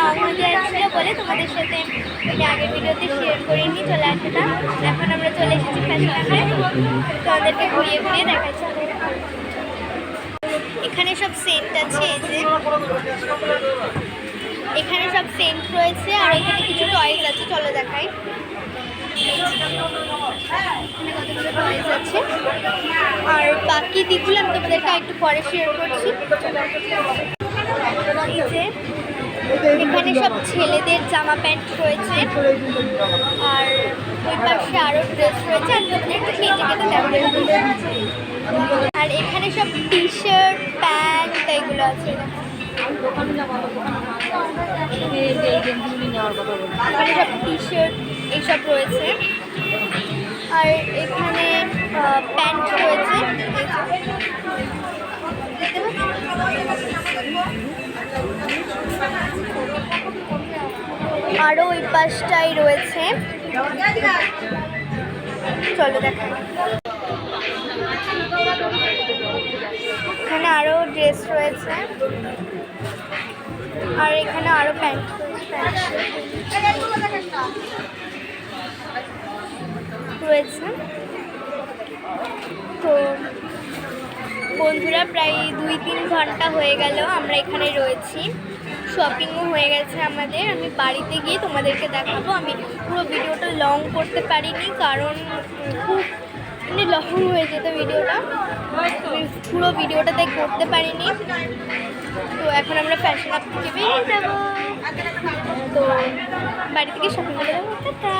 Long হয়ে যাচ্ছিল বলে তোমাদের সাথে আগের ভিডিওতে শেয়ার করিনি, চলে আসলাম। এখন আমরা চলে এসেছি ফ্যাশন হাটে, তোমাদেরকে ঘুরিয়ে ঘুরিয়ে দেখাচ্ছি। এখানে সব সেন্ট আছে, এই যে এখানে সব সেন্ট রয়েছে, আর এখানে কিছু টয়েস আছে, চলো দেখাই। কতগুলো টয়েস আছে, আর বাকি দিকগুলো আমি তোমাদেরকে একটু পরে শেয়ার করছি। এই যে এখানে সব ছেলেদের জামা প্যান্ট রয়েছে, আর ওই পাশে আরও ড্রেস রয়েছে, আর তোমাদের একটু কেটে কেটে দেখাবো। আর এখানে সব টি শার্ট প্যান্ট এগুলো আছে। এখানে সব টি শার্ট এইসব রয়েছে, আর এখানে প্যান্ট রয়েছে। আরও ওই পাশটাই রয়েছে, চলো দেখাই। এখানে আরও ড্রেস রয়েছে, আর এখানে আরও প্যান্ট রয়েছে। তো বন্ধুরা, প্রায় 2-3 ঘন্টা হয়ে গেল আমরা এখানে রয়েছি, শপিংও হয়ে গেছে আমাদের। আমি বাড়িতে গিয়ে তোমাদেরকে দেখাবো। আমি পুরো ভিডিওটা লং করতে পারিনি, কারণ খুব লং হয়ে যেত ভিডিওটা, পুরো ভিডিওটাতে করতে পারিনি। তো এখন আমরা ফ্যাশন হাব থেকে বেরিয়ে যাবো, তো বাড়ি থেকে শপিং করে যাবো। টাটা।